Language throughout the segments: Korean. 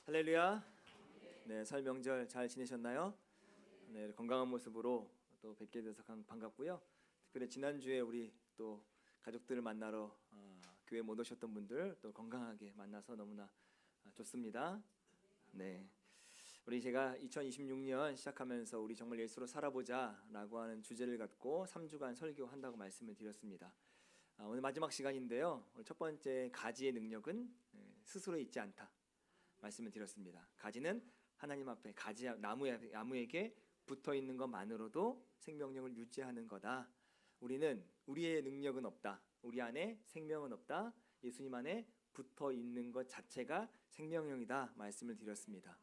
할렐루야. 네, 설 명절 잘 지내셨나요? 네, 건강한 모습으로 또 뵙게 돼서 반갑고요. 특별히 지난주에 우리 또 가족들을 만나러 교회 못 오셨던 분들 또 건강하게 만나서 너무나 좋습니다. 네, 우리 제가 2026년 시작하면서 우리 정말 예수로 살아보자라고 하는 주제를 갖고 3주간 설교한다고 말씀을 드렸습니다. 오늘 마지막 시간인데요. 오늘 첫 번째 가지의 능력은 스스로 있지 않다 말씀을 드렸습니다. 가지는 하나님 앞에 나무에게 붙어 있는 것만으로도 생명력을 유지하는 거다. 우리는 우리의 능력은 없다. 우리 안에 생명은 없다. 예수님 안에 붙어 있는 것 자체가 생명력이다 말씀을 드렸습니다.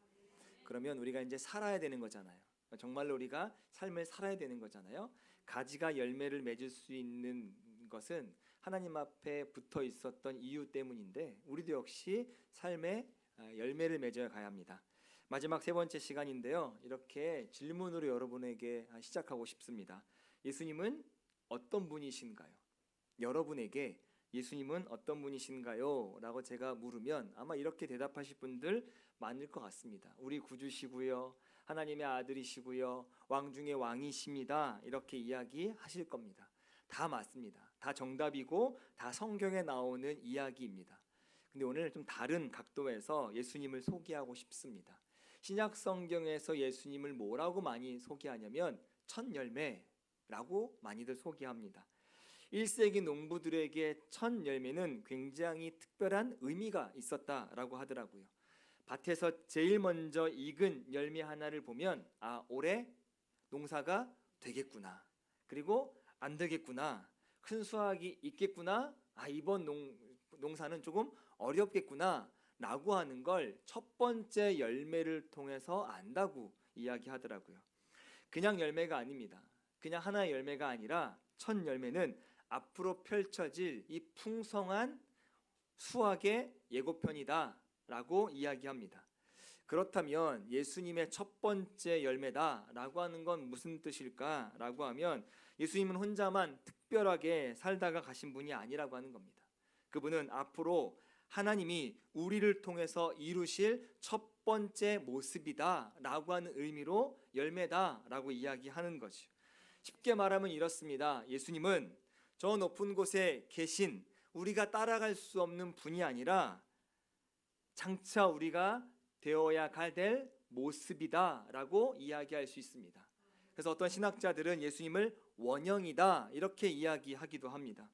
그러면 우리가 이제 살아야 되는 거잖아요. 정말로 우리가 삶을 살아야 되는 거잖아요. 가지가 열매를 맺을 수 있는 것은 하나님 앞에 붙어 있었던 이유 때문인데 우리도 역시 삶에 열매를 맺어야 가야 합니다. 마지막 세 번째 시간인데요. 이렇게 질문으로 여러분에게 시작하고 싶습니다. 예수님은 어떤 분이신가요? 여러분에게 예수님은 어떤 분이신가요? 라고 제가 물으면 아마 이렇게 대답하실 분들 많을 것 같습니다. 우리 구주시고요. 하나님의 아들이시고요. 왕 중에 왕이십니다. 이렇게 이야기하실 겁니다. 다 맞습니다. 다 정답이고 다 성경에 나오는 이야기입니다. 근데 오늘 좀 다른 각도에서 예수님을 소개하고 싶습니다. 신약 성경에서 예수님을 뭐라고 많이 소개하냐면 첫 열매라고 많이들 소개합니다. 1세기 농부들에게 첫 열매는 굉장히 특별한 의미가 있었다라고 하더라고요. 밭에서 제일 먼저 익은 열매 하나를 보면 올해 농사가 되겠구나. 그리고 안 되겠구나. 큰 수확이 있겠구나. 이번 농사는 조금 어렵겠구나 라고 하는 걸 첫 번째 열매를 통해서 안다고 이야기하더라고요. 그냥 열매가 아닙니다. 그냥 하나의 열매가 아니라 첫 열매는 앞으로 펼쳐질 이 풍성한 수확의 예고편이다 라고 이야기합니다. 그렇다면 예수님의 첫 번째 열매다 라고 하는 건 무슨 뜻일까 라고 하면 예수님은 혼자만 특별하게 살다가 가신 분이 아니라고 하는 겁니다. 그분은 앞으로 하나님이 우리를 통해서 이루실 첫 번째 모습이다 라고 하는 의미로 열매다 라고 이야기하는 거죠. 쉽게 말하면 이렇습니다. 예수님은 저 높은 곳에 계신 우리가 따라갈 수 없는 분이 아니라 장차 우리가 되어야 될 모습이다 라고 이야기할 수 있습니다. 그래서 어떤 신학자들은 예수님을 원형이다 이렇게 이야기하기도 합니다.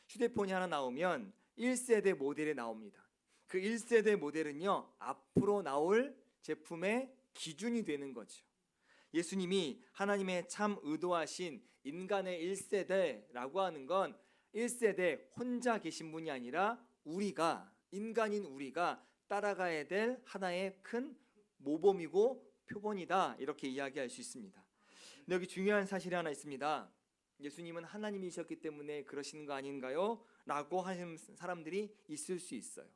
휴대폰이 하나 나오면 1세대 모델이 나옵니다. 그 1세대 모델은요 앞으로 나올 제품의 기준이 되는 거죠. 예수님이 하나님의 참 의도하신 인간의 1세대라고 하는 건 1세대 혼자 계신 분이 아니라 우리가 인간인 우리가 따라가야 될 하나의 큰 모범이고 표본이다 이렇게 이야기할 수 있습니다. 근데 여기 중요한 사실이 하나 있습니다. 예수님은 하나님이셨기 때문에 그러시는 거 아닌가요? 라고 하는 사람들이 있을 수 있어요.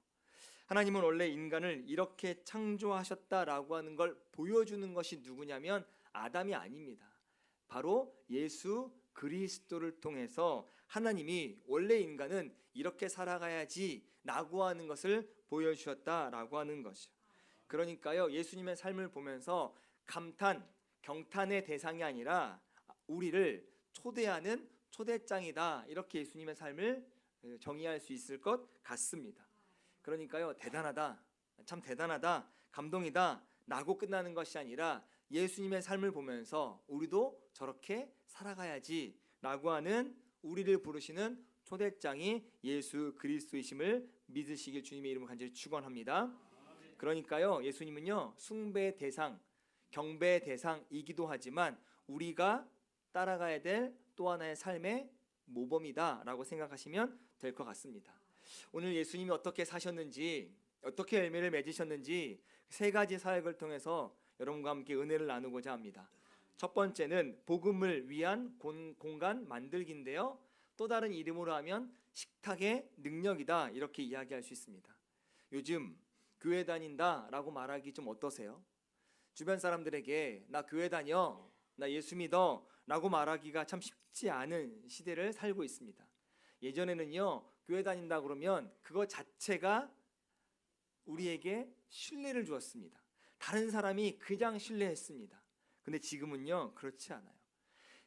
하나님은 원래 인간을 이렇게 창조하셨다라고 하는 걸 보여주는 것이 누구냐면 아담이 아닙니다. 바로 예수 그리스도를 통해서 하나님이 원래 인간은 이렇게 살아가야지 라고 하는 것을 보여주셨다라고 하는 것이죠. 그러니까요 예수님의 삶을 보면서 감탄, 경탄의 대상이 아니라 우리를 초대하는 초대장이다 이렇게 예수님의 삶을 정의할 수 있을 것 같습니다. 그러니까요 대단하다, 참 대단하다, 감동이다 라고 끝나는 것이 아니라 예수님의 삶을 보면서 우리도 저렇게 살아가야지 라고 하는 우리를 부르시는 초대장이 예수 그리스도이심을 믿으시길 주님의 이름으로 간절히 축원합니다. 그러니까요 예수님은요 숭배의 대상, 경배의 대상이기도 하지만 우리가 따라가야 될 또 하나의 삶의 모범이다 라고 생각하시면 될 것 같습니다. 오늘 예수님이 어떻게 사셨는지, 어떻게 열매를 맺으셨는지 세 가지 사역을 통해서 여러분과 함께 은혜를 나누고자 합니다. 첫 번째는 복음을 위한 공간 만들기인데요, 또 다른 이름으로 하면 식탁의 능력이다 이렇게 이야기할 수 있습니다. 요즘 교회 다닌다 라고 말하기 좀 어떠세요? 주변 사람들에게 나 교회 다녀, 나 예수 믿어 라고 말하기가 참 쉽지 않은 시대를 살고 있습니다. 예전에는요 교회 다닌다 그러면 그거 자체가 우리에게 신뢰를 주었습니다. 다른 사람이 그냥 신뢰했습니다. 근데 지금은요, 그렇지 않아요.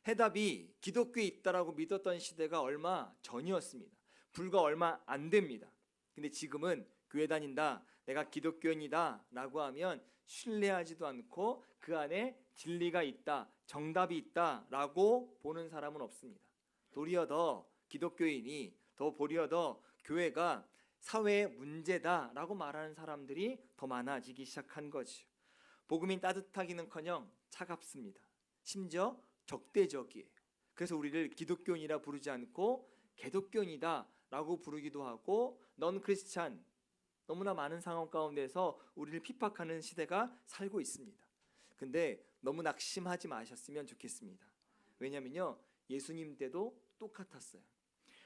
해답이 기독교에 있다라고 믿었던 시대가 얼마 전이었습니다. 불과 얼마 안 됩니다. 근데 지금은 교회 다닌다, 내가 기독교인이다 라고 하면 신뢰하지도 않고 그 안에 진리가 있다, 정답이 있다 라고 보는 사람은 없습니다. 도리어 더 기독교인이, 도리어 더 교회가 사회의 문제다라고 말하는 사람들이 더 많아지기 시작한 거죠. 복음이 따뜻하기는커녕 차갑습니다. 심지어 적대적이에요. 그래서 우리를 기독교인이라 부르지 않고 개독교인이다 라고 부르기도 하고, 넌 크리스찬, 너무나 많은 상황 가운데서 우리를 핍박하는 시대가 살고 있습니다. 근데 너무 낙심하지 마셨으면 좋겠습니다. 왜냐면요, 예수님 때도 똑같았어요.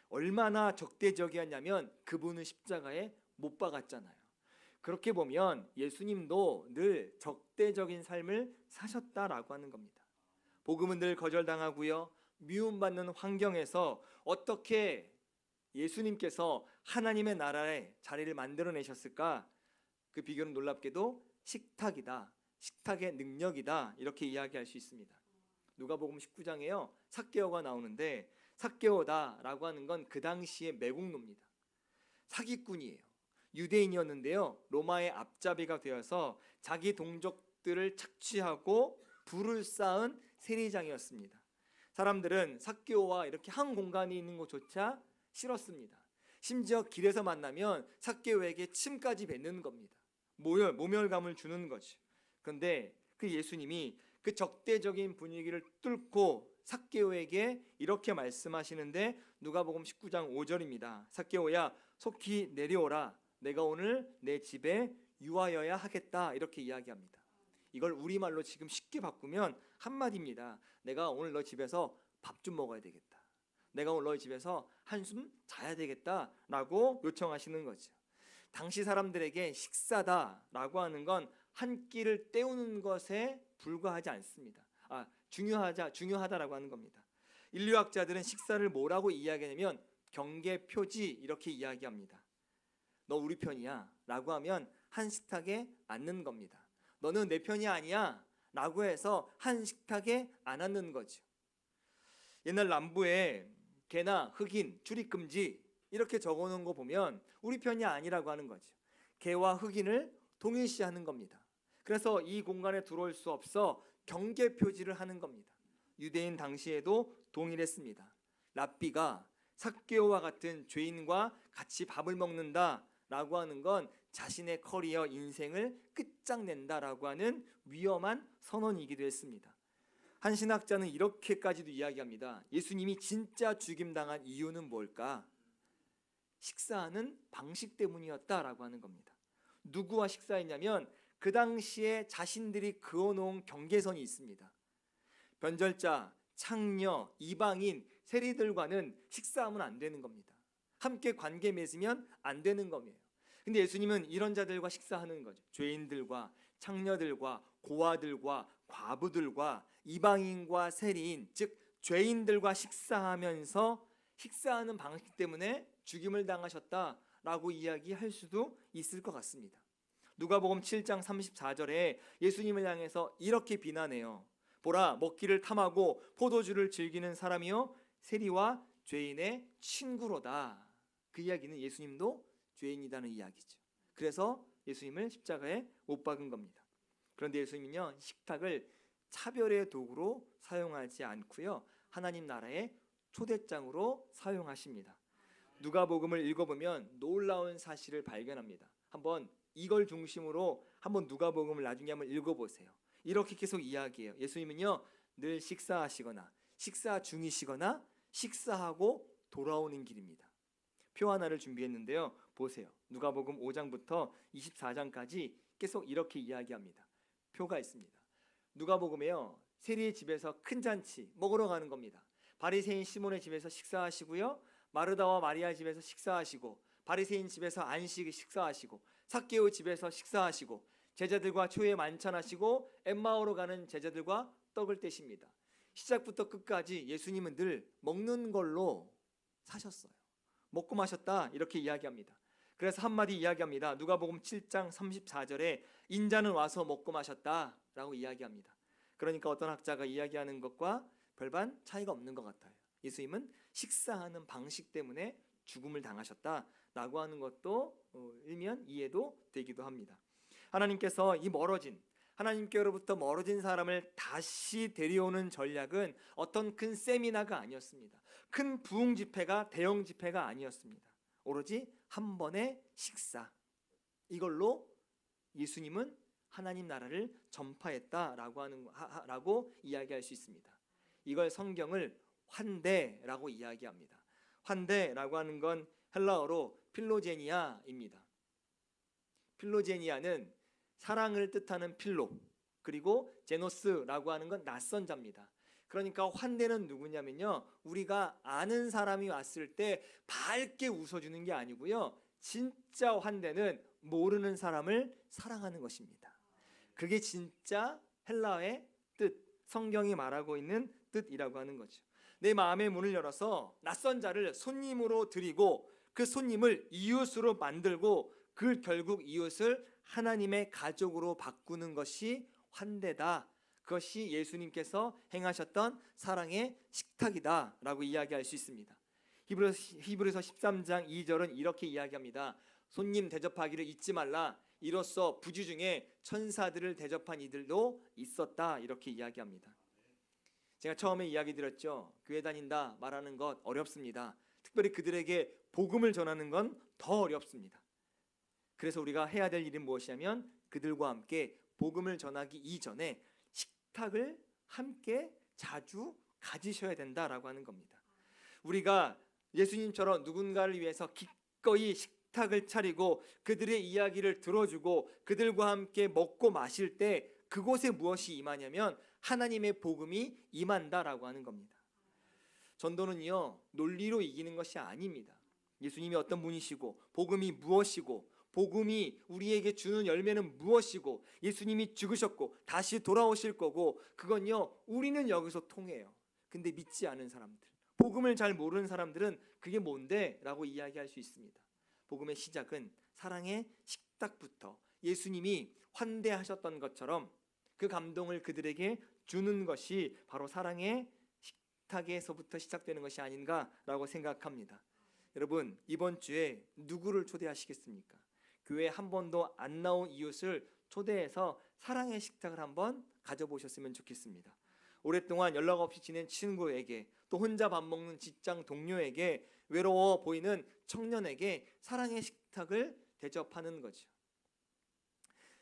얼마나 적대적이었냐면 그분은 십자가에 못 박았잖아요. 그렇게 보면 예수님도 늘 적대적인 삶을 사셨다라고 하는 겁니다. 복음은 늘 거절당하고요, 미움받는 환경에서 어떻게 예수님께서 하나님의 나라의 자리를 만들어내셨을까? 그 비결은 놀랍게도 식탁이다, 식탁의 능력이다, 이렇게 이야기할 수 있습니다. 누가복음 19장에요 삭개오가 나오는데, 삭개오다라고 하는 건 그 당시의 매국노입니다. 사기꾼이에요. 유대인이었는데요, 로마의 앞잡이가 되어서 자기 동족들을 착취하고 불을 쌓은 세리장이었습니다. 사람들은 삭개오와 이렇게 한 공간이 있는 것조차 싫었습니다. 심지어 길에서 만나면 삭개오에게 침까지 뱉는 겁니다. 모멸감을 주는 거죠. 그런데 그 예수님이 그 적대적인 분위기를 뚫고 삭개오에게 이렇게 말씀하시는데, 누가복음 19장 5절입니다. 삭개오야, 속히 내려오라. 내가 오늘 내 집에 유하여야 하겠다. 이렇게 이야기합니다. 이걸 우리말로 지금 쉽게 바꾸면 한마디입니다. 내가 오늘 너 집에서 밥 좀 먹어야 되겠다. 내가 오늘 너희 집에서 한숨 자야 되겠다 라고 요청하시는 거죠. 당시 사람들에게 식사다라고 하는 건 한 끼를 때우는 것에 불과하지 않습니다. 중요하다라고 하는 겁니다. 인류학자들은 식사를 뭐라고 이야기하냐면 경계표지, 이렇게 이야기합니다. 너 우리 편이야 라고 하면 한 식탁에 앉는 겁니다. 너는 내 편이 아니야 라고 해서 한 식탁에 안 앉는 거죠. 옛날 남부에 개나 흑인 출입금지 이렇게 적어놓은 거 보면 우리 편이 아니라고 하는 거죠. 개와 흑인을 동일시하는 겁니다. 그래서 이 공간에 들어올 수 없어 경계 표지를 하는 겁니다. 유대인 당시에도 동일했습니다. 랍비가 삭개오와 같은 죄인과 같이 밥을 먹는다라고 하는 건 자신의 커리어 인생을 끝장낸다라고 하는 위험한 선언이기도 했습니다. 한 신학자는 이렇게까지도 이야기합니다. 예수님이 진짜 죽임당한 이유는 뭘까? 식사하는 방식 때문이었다라고 하는 겁니다. 누구와 식사했냐면 그 당시에 자신들이 그어놓은 경계선이 있습니다. 변절자, 창녀, 이방인, 세리들과는 식사하면 안 되는 겁니다. 함께 관계 맺으면 안 되는 겁니다. 근데 예수님은 이런 자들과 식사하는 거죠. 죄인들과, 창녀들과, 고아들과, 과부들과, 이방인과 세리인, 즉 죄인들과 식사하면서 식사하는 방식 때문에 죽임을 당하셨다라고 이야기할 수도 있을 것 같습니다. 누가복음 7장 34절에 예수님을 향해서 이렇게 비난해요. 보라, 먹기를 탐하고 포도주를 즐기는 사람이요 세리와 죄인의 친구로다. 그 이야기는 예수님도 죄인이라는 이야기죠. 그래서 예수님을 십자가에 못 박은 겁니다. 그런데 예수님은요, 식탁을 차별의 도구로 사용하지 않고요, 하나님 나라의 초대장으로 사용하십니다. 누가복음을 읽어보면 놀라운 사실을 발견합니다. 한번 이걸 중심으로 한번 누가복음을 나중에 한번 읽어보세요. 이렇게 계속 이야기해요. 예수님은요, 늘 식사하시거나 식사 중이시거나 식사하고 돌아오는 길입니다. 표 하나를 준비했는데요, 보세요. 누가복음 5장부터 24장까지 계속 이렇게 이야기합니다. 표가 있습니다. 누가복음에요, 세리의 집에서 큰 잔치 먹으러 가는 겁니다. 바리새인 시몬의 집에서 식사하시고요, 마르다와 마리아 집에서 식사하시고, 바리새인 집에서 안식 식사하시고, 삭개오 집에서 식사하시고, 제자들과 초에 만찬하시고, 엠마오로 가는 제자들과 떡을 떼십니다. 시작부터 끝까지 예수님은 늘 먹는 걸로 사셨어요. 먹고 마셨다 이렇게 이야기합니다. 그래서 한마디 이야기합니다. 누가복음 7장 34절에 인자는 와서 먹고 마셨다라고 이야기합니다. 그러니까 어떤 학자가 이야기하는 것과 별반 차이가 없는 것 같아요. 예수님은 식사하는 방식 때문에 죽음을 당하셨다라고 하는 것도 일면 이해도 되기도 합니다. 하나님께서 하나님께로부터 멀어진 사람을 다시 데려오는 전략은 어떤 큰 세미나가 아니었습니다. 큰 부흥 집회가 대형 집회가 아니었습니다. 오로지 한 번의 식사, 이걸로 예수님은 하나님 나라를 전파했다라고 이야기할 수 있습니다. 이걸 성경을 환대라고 이야기합니다. 환대라고 하는 건 헬라어로 필로제니아입니다. 필로제니아는 사랑을 뜻하는 필로, 그리고 제노스라고 하는 건 낯선 자입니다. 그러니까 환대는 누구냐면요, 우리가 아는 사람이 왔을 때 밝게 웃어주는 게 아니고요, 진짜 환대는 모르는 사람을 사랑하는 것입니다. 그게 진짜 헬라어의 뜻, 성경이 말하고 있는 뜻이라고 하는 거죠. 내 마음의 문을 열어서 낯선 자를 손님으로 드리고 그 손님을 이웃으로 만들고 그 결국 이웃을 하나님의 가족으로 바꾸는 것이 환대다. 그것이 예수님께서 행하셨던 사랑의 식탁이다라고 이야기할 수 있습니다. 히브리서 13장 2절은 이렇게 이야기합니다. 손님 대접하기를 잊지 말라. 이로써 부주 중에 천사들을 대접한 이들도 있었다. 이렇게 이야기합니다. 제가 처음에 이야기 드렸죠. 교회 다닌다 말하는 것 어렵습니다. 특별히 그들에게 복음을 전하는 건 더 어렵습니다. 그래서 우리가 해야 될 일은 무엇이냐면 그들과 함께 복음을 전하기 이전에 식탁을 함께 자주 가지셔야 된다라고 하는 겁니다. 우리가 예수님처럼 누군가를 위해서 기꺼이 식탁을 차리고 그들의 이야기를 들어주고 그들과 함께 먹고 마실 때 그곳에 무엇이 임하냐면 하나님의 복음이 임한다라고 하는 겁니다. 전도는요, 논리로 이기는 것이 아닙니다. 예수님이 어떤 분이시고 복음이 무엇이고 복음이 우리에게 주는 열매는 무엇이고 예수님이 죽으셨고 다시 돌아오실 거고 그건요, 우리는 여기서 통해요. 근데 믿지 않은 사람들, 복음을 잘 모르는 사람들은 그게 뭔데? 라고 이야기할 수 있습니다. 복음의 시작은 사랑의 식탁부터 예수님이 환대하셨던 것처럼 그 감동을 그들에게 주는 것이 바로 사랑의 식탁에서부터 시작되는 것이 아닌가라고 생각합니다. 여러분, 이번 주에 누구를 초대하시겠습니까? 교회에 한 번도 안 나온 이웃을 초대해서 사랑의 식탁을 한번 가져보셨으면 좋겠습니다. 오랫동안 연락 없이 지낸 친구에게, 또 혼자 밥 먹는 직장 동료에게, 외로워 보이는 청년에게 사랑의 식탁을 대접하는 거죠.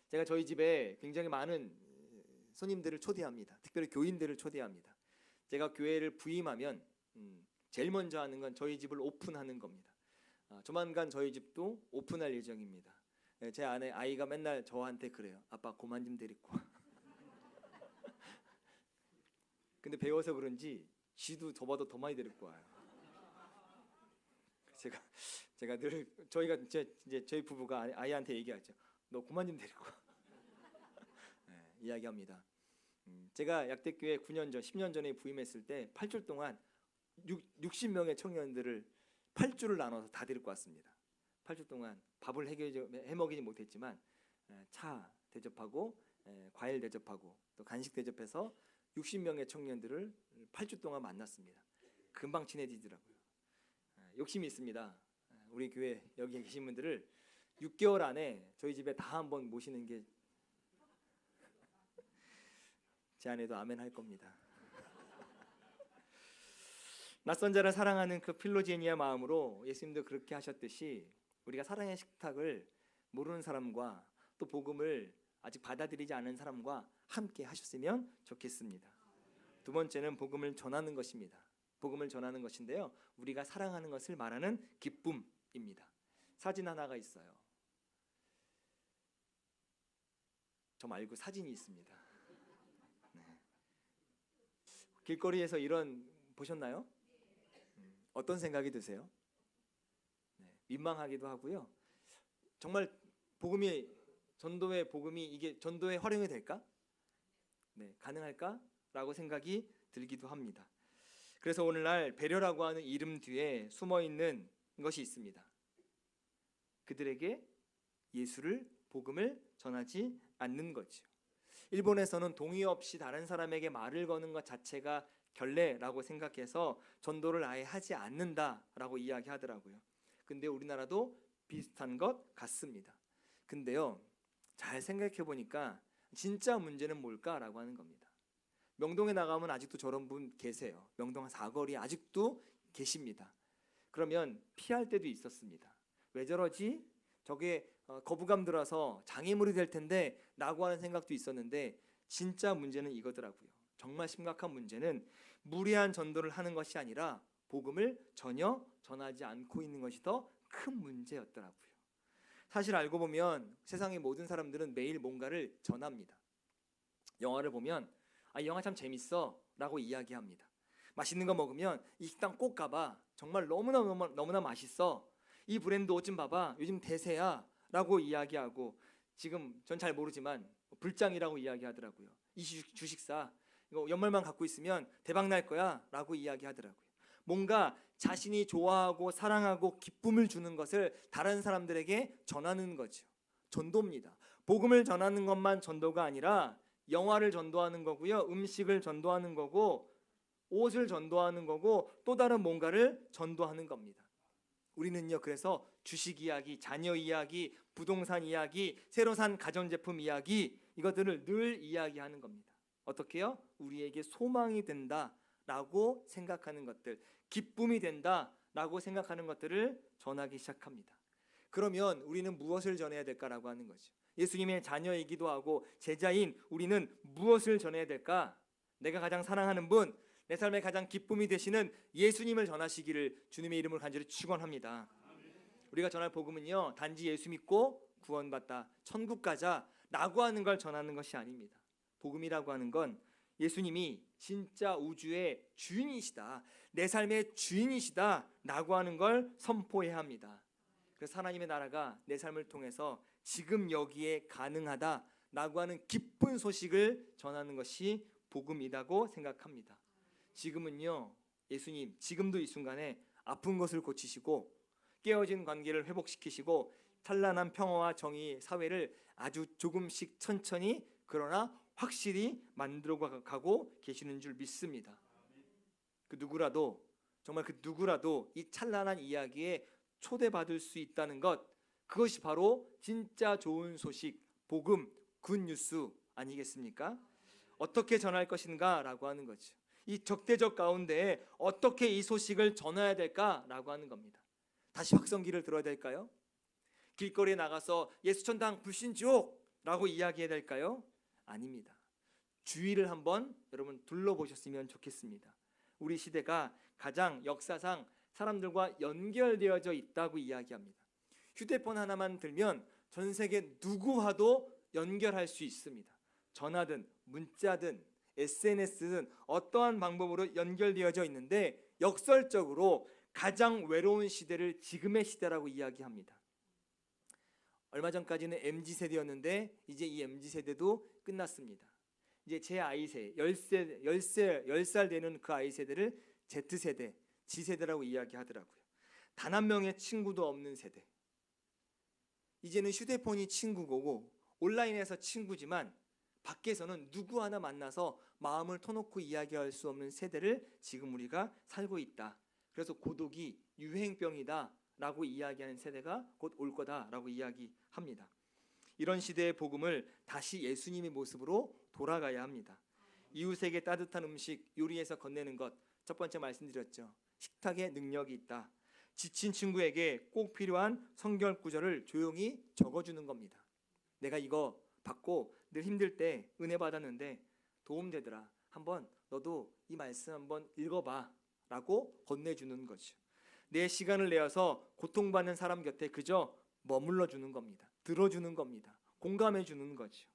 제가 저희 집에 굉장히 많은 손님들을 초대합니다. 특별히 교인들을 초대합니다. 제가 교회를 부임하면 제일 먼저 하는 건 저희 집을 오픈하는 겁니다. 조만간 저희 집도 오픈할 예정입니다. 제 아이가 맨날 저한테 그래요. 아빠 그만 좀 데리고 와. 근데 배워서 그런지 지도 저보다 더 많이 데리고 와요. 제가 늘 저희가 이제 저희 부부가 아이한테 얘기하죠. 너 그만 좀 데리고 와. 네, 이야기합니다. 제가 약대교회 9년 전, 10년 전에 부임했을 때 8주 동안 60명의 청년들을 8주를 나눠서 다 데리고 왔습니다. 8주 동안 밥을 해먹이지 못했지만 차 대접하고 과일 대접하고 또 간식 대접해서 60명의 청년들을 8주 동안 만났습니다. 금방 친해지더라고요. 욕심이 있습니다. 우리 교회 여기 계신 분들을 6개월 안에 저희 집에 다 한번 모시는 게 제 아내도 아멘 할 겁니다. 낯선 자를 사랑하는 그 필로제니아 마음으로 예수님도 그렇게 하셨듯이 우리가 사랑의 식탁을 모르는 사람과 또 복음을 아직 받아들이지 않은 사람과 함께 하셨으면 좋겠습니다. 두 번째는 복음을 전하는 것입니다. 복음을 전하는 것인데요, 우리가 사랑하는 것을 말하는 기쁨입니다. 사진 하나가 있어요. 저 말고 사진이 있습니다. 네. 길거리에서 이런 보셨나요? 어떤 생각이 드세요? 네, 민망하기도 하고요. 정말 전도의 복음이 이게 전도에 활용이 될까? 네, 가능할까라고 생각이 들기도 합니다. 그래서 오늘날 배려라고 하는 이름 뒤에 숨어 있는 것이 있습니다. 그들에게 예수를 복음을 전하지 않는 거죠. 일본에서는 동의 없이 다른 사람에게 말을 거는 것 자체가 결례라고 생각해서 전도를 아예 하지 않는다라고 이야기하더라고요. 근데 우리나라도 비슷한 것 같습니다. 근데요, 잘 생각해 보니까 진짜 문제는 뭘까라고 하는 겁니다. 명동에 나가면 아직도 저런 분 계세요. 명동 사거리에 아직도 계십니다. 그러면 피할 때도 있었습니다. 왜 저러지? 저게 거부감 들어서 장애물이 될 텐데 라고 하는 생각도 있었는데, 진짜 문제는 이거더라고요. 정말 심각한 문제는 무리한 전도를 하는 것이 아니라 복음을 전혀 전하지 않고 있는 것이 더 큰 문제였더라고요. 사실 알고 보면 세상의 모든 사람들은 매일 뭔가를 전합니다. 영화를 보면 이 영화 참 재밌어 라고 이야기합니다. 맛있는 거 먹으면 이 식당 꼭 가봐, 정말 너무나 맛있어, 이 브랜드 옷 좀 봐봐, 요즘 대세야 라고 이야기하고, 지금 전 잘 모르지만 불장이라고 이야기하더라고요. 이 주식사 이거 연말만 갖고 있으면 대박 날 거야 라고 이야기하더라고요. 뭔가 자신이 좋아하고 사랑하고 기쁨을 주는 것을 다른 사람들에게 전하는 거죠. 전도입니다. 복음을 전하는 것만 전도가 아니라 영화를 전도하는 거고요, 음식을 전도하는 거고, 옷을 전도하는 거고, 또 다른 뭔가를 전도하는 겁니다. 우리는요, 그래서 주식 이야기, 자녀 이야기, 부동산 이야기, 새로 산 가전제품 이야기, 이것들을 늘 이야기하는 겁니다. 어떻게요? 우리에게 소망이 된다라고 생각하는 것들, 기쁨이 된다라고 생각하는 것들을 전하기 시작합니다. 그러면 우리는 무엇을 전해야 될까라고 하는 거죠. 예수님의 자녀이기도 하고 제자인 우리는 무엇을 전해야 될까? 내가 가장 사랑하는 분, 내 삶의 가장 기쁨이 되시는 예수님을 전하시기를 주님의 이름으로 간절히 축원합니다. 우리가 전할 복음은요, 단지 예수 믿고 구원받다, 천국 가자 라고 하는 걸 전하는 것이 아닙니다. 복음이라고 하는 건 예수님이 진짜 우주의 주인이시다, 내 삶의 주인이시다 라고 하는 걸 선포해야 합니다. 그래서 하나님의 나라가 내 삶을 통해서 지금 여기에 가능하다 라고 하는 기쁜 소식을 전하는 것이 복음이라고 생각합니다. 지금은요, 예수님 지금도 이 순간에 아픈 것을 고치시고 깨어진 관계를 회복시키시고 찬란한 평화와 정의 사회를 아주 조금씩 천천히 그러나 확실히 만들어 가고 계시는 줄 믿습니다. 그 누구라도, 정말 그 누구라도 이 찬란한 이야기에 초대받을 수 있다는 것, 그것이 바로 진짜 좋은 소식, 복음, 굿뉴스 아니겠습니까? 어떻게 전할 것인가 라고 하는 거죠. 이 적대적 가운데 어떻게 이 소식을 전해야 될까라고 하는 겁니다. 다시 확성기를 들어야 될까요? 길거리에 나가서 예수천당 불신지옥라고 이야기해야 될까요? 아닙니다. 주위를 한번 여러분 둘러보셨으면 좋겠습니다. 우리 시대가 가장 역사상 사람들과 연결되어져 있다고 이야기합니다. 휴대폰 하나만 들면 전 세계 누구와도 연결할 수 있습니다. 전화든 문자든 SNS든 어떠한 방법으로 연결되어져 있는데, 역설적으로 가장 외로운 시대를 지금의 시대라고 이야기합니다. 얼마 전까지는 MZ세대였는데 이제 이 MZ세대도 끝났습니다. 이제 제 아이세 10살 되는 그 아이세대를 Z세대, G세대라고 이야기하더라고요. 단 한 명의 친구도 없는 세대. 이제는 휴대폰이 친구고 온라인에서 친구지만 밖에서는 누구 하나 만나서 마음을 터놓고 이야기할 수 없는 세대를 지금 우리가 살고 있다. 그래서 고독이 유행병이다 라고 이야기하는 세대가 곧 올 거다라고 이야기합니다. 이런 시대의 복음을 다시 예수님의 모습으로 돌아가야 합니다. 이웃에게 따뜻한 음식 요리해서 건네는 것, 첫 번째 말씀드렸죠. 식탁에 능력이 있다. 지친 친구에게 꼭 필요한 성경 구절을 조용히 적어주는 겁니다. 내가 이거 받고 늘 힘들 때 은혜 받았는데 도움되더라, 한번 너도 이 말씀 한번 읽어봐 라고 건네주는 거죠. 내 시간을 내어서 고통받는 사람 곁에 그저 머물러 주는 겁니다. 들어주는 겁니다. 공감해 주는 거죠.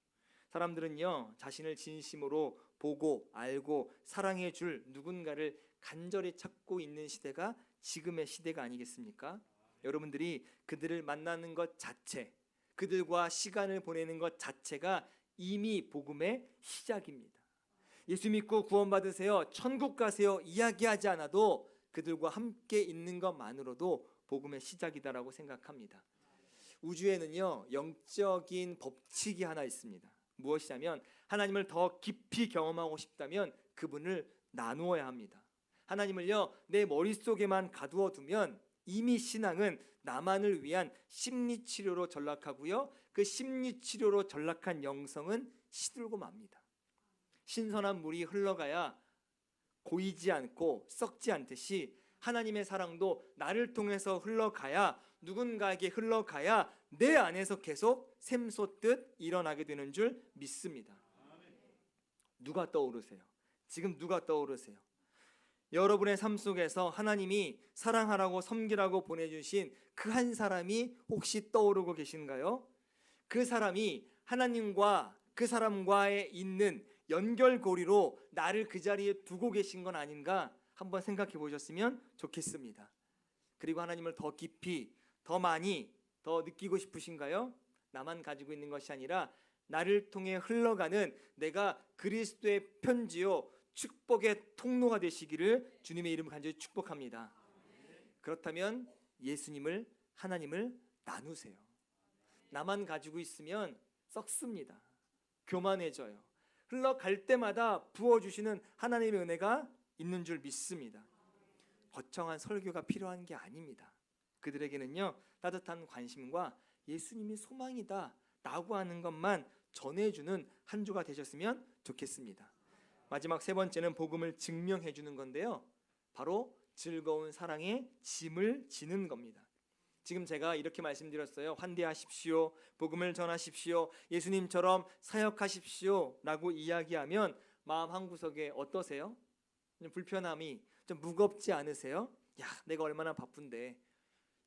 사람들은요, 자신을 진심으로 보고 알고 사랑해 줄 누군가를 간절히 찾고 있는 시대가 지금의 시대가 아니겠습니까? 여러분들이 그들을 만나는 것 자체, 그들과 시간을 보내는 것 자체가 이미 복음의 시작입니다. 예수 믿고 구원받으세요, 천국 가세요 이야기하지 않아도 그들과 함께 있는 것만으로도 복음의 시작이다라고 생각합니다. 우주에는요 영적인 법칙이 하나 있습니다. 무엇이냐면 하나님을 더 깊이 경험하고 싶다면 그분을 나누어야 합니다. 하나님을요 내 머릿속에만 가두어 두면 이미 신앙은 나만을 위한 심리치료로 전락하고요, 그 심리치료로 전락한 영성은 시들고 맙니다. 신선한 물이 흘러가야 고이지 않고 썩지 않듯이 하나님의 사랑도 나를 통해서 흘러가야, 누군가에게 흘러가야 내 안에서 계속 샘솟듯 일어나게 되는 줄 믿습니다. 누가 떠오르세요? 지금 누가 떠오르세요? 여러분의 삶 속에서 하나님이 사랑하라고 섬기라고 보내주신 그 한 사람이 혹시 떠오르고 계신가요? 그 사람이 하나님과 그 사람과의 있는 연결고리로 나를 그 자리에 두고 계신 건 아닌가 한번 생각해 보셨으면 좋겠습니다. 그리고 하나님을 더 깊이, 더 많이, 더 느끼고 싶으신가요? 나만 가지고 있는 것이 아니라 나를 통해 흘러가는 내가 그리스도의 편지요 축복의 통로가 되시기를 주님의 이름으로 간절히 축복합니다. 그렇다면 예수님을, 하나님을 나누세요. 나만 가지고 있으면 썩습니다. 교만해져요. 흘러갈 때마다 부어주시는 하나님의 은혜가 있는 줄 믿습니다. 거창한 설교가 필요한 게 아닙니다. 그들에게는요 따뜻한 관심과 예수님이 소망이다 라고 하는 것만 전해주는 한 주가 되셨으면 좋겠습니다. 마지막 세 번째는 복음을 증명해 주는 건데요, 바로 즐거운 사랑의 짐을 지는 겁니다. 지금 제가 이렇게 말씀드렸어요. 환대하십시오, 복음을 전하십시오, 예수님처럼 사역하십시오 라고 이야기하면 마음 한구석에 어떠세요? 좀 불편함이, 좀 무겁지 않으세요? 야, 내가 얼마나 바쁜데,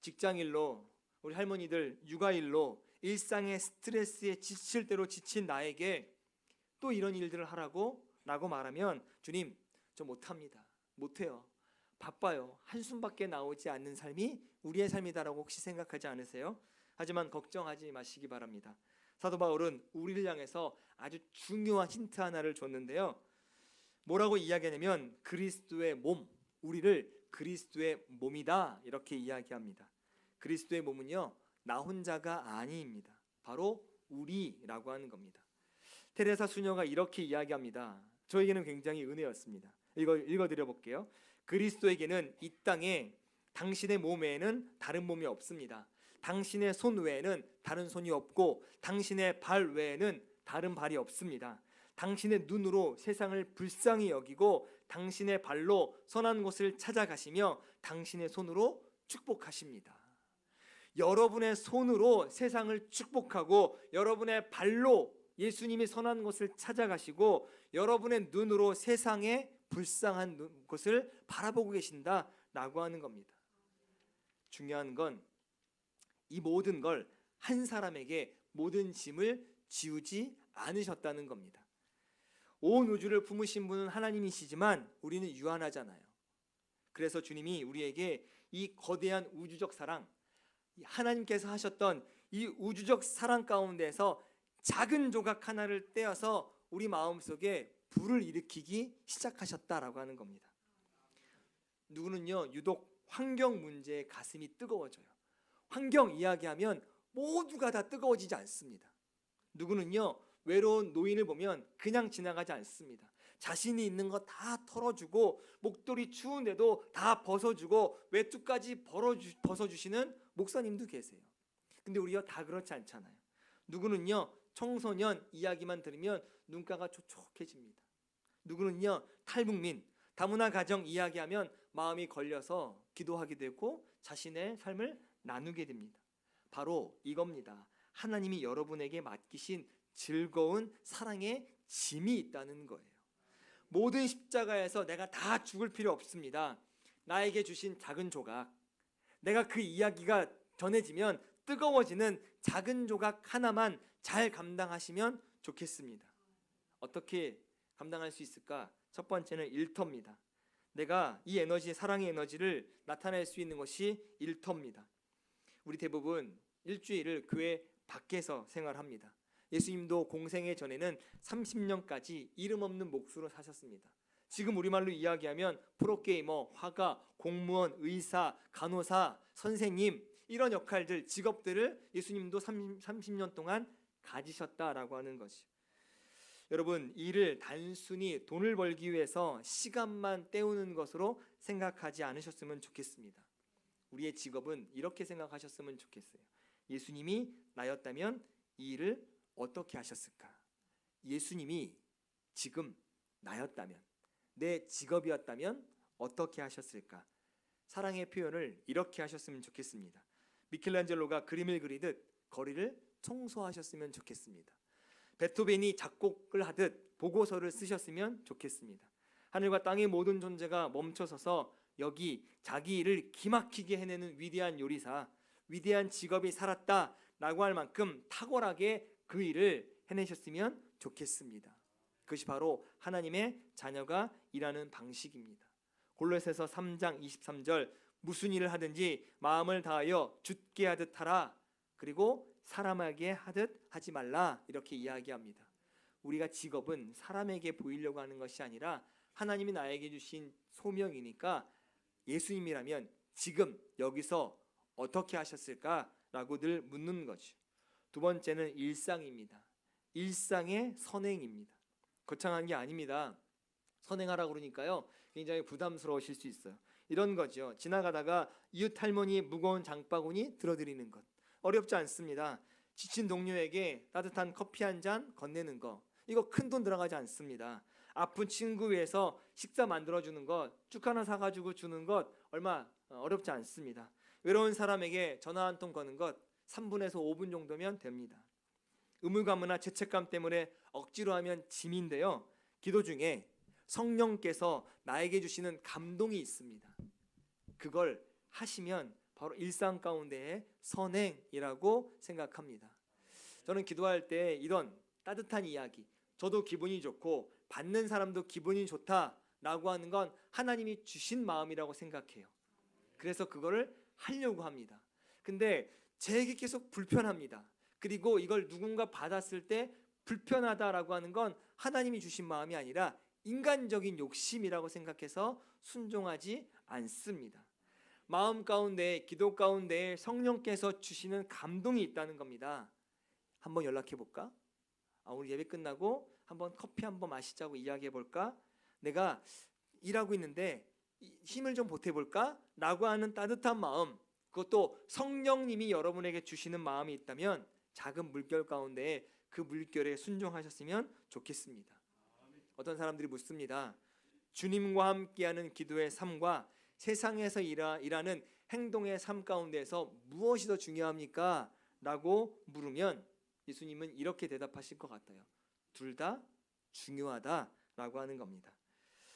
직장일로, 우리 할머니들 육아일로 일상의 스트레스에 지칠 대로 지친 나에게 또 이런 일들을 하라고 라고 말하면 주님 저 못합니다, 못해요, 바빠요, 한숨밖에 나오지 않는 삶이 우리의 삶이다라고 혹시 생각하지 않으세요? 하지만 걱정하지 마시기 바랍니다. 사도 바울은 우리를 향해서 아주 중요한 힌트 하나를 줬는데요, 뭐라고 이야기하냐면 그리스도의 몸, 우리를 그리스도의 몸이다 이렇게 이야기합니다. 그리스도의 몸은요 나 혼자가 아니입니다. 바로 우리라고 하는 겁니다. 테레사 수녀가 이렇게 이야기합니다. 저에게는 굉장히 은혜였습니다. 읽어드려 볼게요. 그리스도에게는 이 땅에 당신의 몸 외에는 다른 몸이 없습니다. 당신의 손 외에는 다른 손이 없고 당신의 발 외에는 다른 발이 없습니다. 당신의 눈으로 세상을 불쌍히 여기고 당신의 발로 선한 곳을 찾아가시며 당신의 손으로 축복하십니다. 여러분의 손으로 세상을 축복하고 여러분의 발로 예수님이 선한 곳을 찾아가시고 여러분의 눈으로 세상의 불쌍한 곳을 바라보고 계신다라고 하는 겁니다. 중요한 건 이 모든 걸 한 사람에게 모든 짐을 지우지 않으셨다는 겁니다. 온 우주를 품으신 분은 하나님이시지만 우리는 유한하잖아요. 그래서 주님이 우리에게 이 거대한 우주적 사랑, 하나님께서 하셨던 이 우주적 사랑 가운데서 작은 조각 하나를 떼어서 우리 마음속에 불을 일으키기 시작하셨다라고 하는 겁니다. 누구는요 유독 환경 문제에 가슴이 뜨거워져요. 환경 이야기하면 모두가 다 뜨거워지지 않습니다. 누구는요 외로운 노인을 보면 그냥 지나가지 않습니다. 자신이 있는 거 다 털어주고 목도리 추운데도 다 벗어주고 외투까지 벗어주시는 목사님도 계세요. 근데 우리가 다 그렇지 않잖아요. 누구는요 청소년 이야기만 들으면 눈가가 촉촉해집니다. 누구는요 탈북민, 다문화 가정 이야기하면 마음이 걸려서 기도하게 되고 자신의 삶을 나누게 됩니다. 바로 이겁니다. 하나님이 여러분에게 맡기신 즐거운 사랑의 짐이 있다는 거예요. 모든 십자가에서 내가 다 죽을 필요 없습니다. 나에게 주신 작은 조각, 내가 그 이야기가 전해지면 뜨거워지는 작은 조각 하나만 잘 감당하시면 좋겠습니다. 어떻게 감당할 수 있을까? 첫 번째는 일터입니다. 내가 이 에너지, 사랑의 에너지를 나타낼 수 있는 것이 일터입니다. 우리 대부분 일주일을 교회 밖에서 생활합니다. 예수님도 공생애 전에는 30년까지 이름 없는 몫으로 사셨습니다. 지금 우리말로 이야기하면 프로게이머, 화가, 공무원, 의사, 간호사, 선생님 이런 역할들, 직업들을 예수님도 30년 동안 가지셨다라고 하는 것이죠. 여러분, 일을 단순히 돈을 벌기 위해서 시간만 때우는 것으로 생각하지 않으셨으면 좋겠습니다. 우리의 직업은 이렇게 생각하셨으면 좋겠어요. 예수님이 나였다면 이 일을 어떻게 하셨을까? 예수님이 지금 나였다면, 내 직업이었다면 어떻게 하셨을까? 사랑의 표현을 이렇게 하셨으면 좋겠습니다. 미켈란젤로가 그림을 그리듯 거리를 청소하셨으면 좋겠습니다. 베토벤이 작곡을 하듯 보고서를 쓰셨으면 좋겠습니다. 하늘과 땅의 모든 존재가 멈춰서서 여기 자기 일을 기막히게 해내는 위대한 요리사, 위대한 직업이 살았다라고 할 만큼 탁월하게 그 일을 해내셨으면 좋겠습니다. 그것이 바로 하나님의 자녀가 일하는 방식입니다. 골로새서 3장 23절, 무슨 일을 하든지 마음을 다하여 주께 하듯 하라, 그리고 사람에게 하듯 하지 말라, 이렇게 이야기합니다. 우리가 직업은 사람에게 보이려고 하는 것이 아니라 하나님이 나에게 주신 소명이니까 예수님이라면 지금 여기서 어떻게 하셨을까라고 늘 묻는 거죠. 두 번째는 일상입니다. 일상의 선행입니다. 거창한 게 아닙니다. 선행하라고 그러니까요, 굉장히 부담스러우실 수 있어요. 이런 거죠. 지나가다가 이웃 할머니의 무거운 장바구니 들어드리는 것, 어렵지 않습니다. 지친 동료에게 따뜻한 커피 한 잔 건네는 거, 이거 큰 돈 들어가지 않습니다. 아픈 친구 위해서 식사 만들어주는 것, 쭉 하나 사가지고 주는 것 얼마 어렵지 않습니다. 외로운 사람에게 전화 한 통 거는 것 3분에서 5분 정도면 됩니다. 의무감이나 죄책감 때문에 억지로 하면 짐인데요, 기도 중에 성령께서 나에게 주시는 감동이 있습니다. 그걸 하시면 바로 일상 가운데의 선행이라고 생각합니다. 저는 기도할 때 이런 따뜻한 이야기, 저도 기분이 좋고 받는 사람도 기분이 좋다라고 하는 건 하나님이 주신 마음이라고 생각해요. 그래서 그거를 하려고 합니다. 근데 제게 계속 불편합니다. 그리고 이걸 누군가 받았을 때 불편하다라고 하는 건 하나님이 주신 마음이 아니라 인간적인 욕심이라고 생각해서 순종하지 않습니다. 마음 가운데, 기도 가운데 성령께서 주시는 감동이 있다는 겁니다. 한번 연락해 볼까? 우리 예배 끝나고 한번 커피 한번 마시자고 이야기해 볼까? 내가 일하고 있는데 힘을 좀 보태 볼까? 라고 하는 따뜻한 마음, 그것도 성령님이 여러분에게 주시는 마음이 있다면 작은 물결 가운데 그 물결에 순종하셨으면 좋겠습니다. 어떤 사람들이 묻습니다. 주님과 함께하는 기도의 삶과 세상에서 일하는 행동의 삶 가운데서 무엇이 더 중요합니까? 라고 물으면 예수님은 이렇게 대답하실 것 같아요. 둘 다 중요하다라고 하는 겁니다.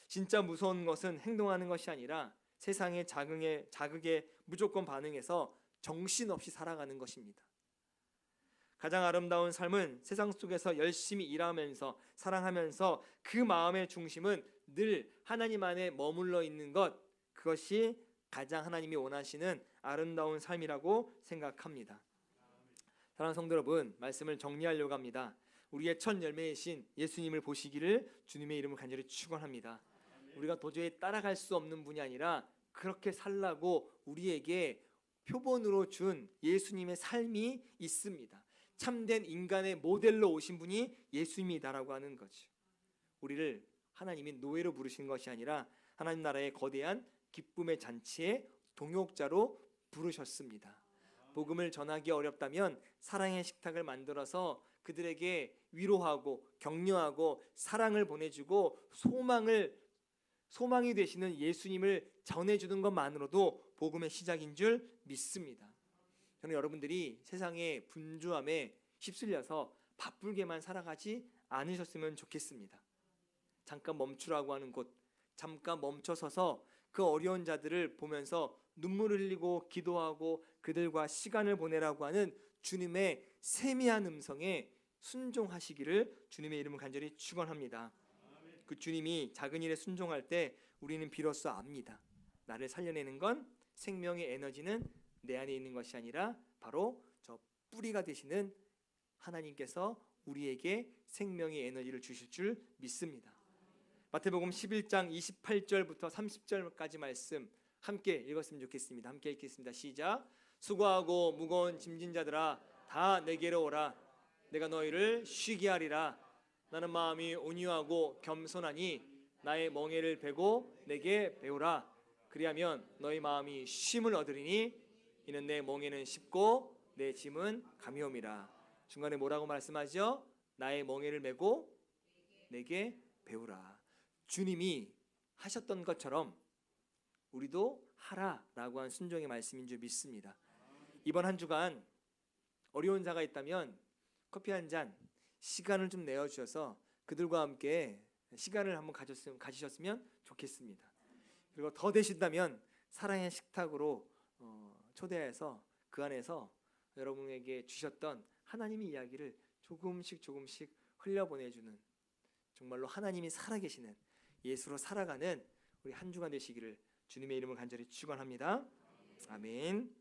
진짜 무서운 것은 행동하는 것이 아니라 세상의 자극에 무조건 반응해서 정신없이 살아가는 것입니다. 가장 아름다운 삶은 세상 속에서 열심히 일하면서 사랑하면서 그 마음의 중심은 늘 하나님 안에 머물러 있는 것, 그것이 가장 하나님이 원하시는 아름다운 삶이라고 생각합니다. 사랑하는 성도 여러분, 말씀을 정리하려고 합니다. 우리의 첫 열매이신 예수님을 보시기를 주님의 이름을 간절히 축원합니다. 우리가 도저히 따라갈 수 없는 분이 아니라 그렇게 살라고 우리에게 표본으로 준 예수님의 삶이 있습니다. 참된 인간의 모델로 오신 분이 예수님이다라고 하는 거죠. 우리를 하나님이 노예로 부르신 것이 아니라 하나님 나라의 거대한 기쁨의 잔치의 동역자로 부르셨습니다. 복음을 전하기 어렵다면 사랑의 식탁을 만들어서 그들에게 위로하고 격려하고 사랑을 보내주고 소망이 되시는 예수님을 전해주는 것만으로도 복음의 시작인 줄 믿습니다. 저는 여러분들이 세상의 분주함에 휩쓸려서 바쁘게만 살아가지 않으셨으면 좋겠습니다. 잠깐 멈추라고 하는 곳, 잠깐 멈춰서서 그 어려운 자들을 보면서 눈물을 흘리고 기도하고 그들과 시간을 보내라고 하는 주님의 세미한 음성에 순종하시기를 주님의 이름을 간절히 축원합니다. 그 주님이 작은 일에 순종할 때 우리는 비로소 압니다. 나를 살려내는 건 생명의 에너지는 내 안에 있는 것이 아니라 바로 저 뿌리가 되시는 하나님께서 우리에게 생명의 에너지를 주실 줄 믿습니다. 마태복음 11장 28절부터 30절까지 말씀 함께 읽었으면 좋겠습니다. 함께 읽겠습니다. 시작. 수고하고 무거운 짐진 자들아 다 내게로 오라. 내가 너희를 쉬게 하리라. 나는 마음이 온유하고 겸손하니 나의 멍에를 베고 내게 배우라. 그리하면 너희 마음이 쉼을 얻으리니 이는 내 멍에는 쉽고 내 짐은 가벼움이라. 중간에 뭐라고 말씀하죠? 나의 멍에를 메고 내게 배우라. 주님이 하셨던 것처럼 우리도 하라라고 한 순종의 말씀인 줄 믿습니다. 이번 한 주간 어려운 자가 있다면 커피 한 잔 시간을 좀 내어주셔서 그들과 함께 시간을 한번 가지셨으면 좋겠습니다. 그리고 더 되신다면 사랑의 식탁으로 초대해서 그 안에서 여러분에게 주셨던 하나님의 이야기를 조금씩 흘려보내주는, 정말로 하나님이 살아계시는 예수로 살아가는 우리 한 주간 되시기를 주님의 이름을 간절히 축원합니다. 아멘.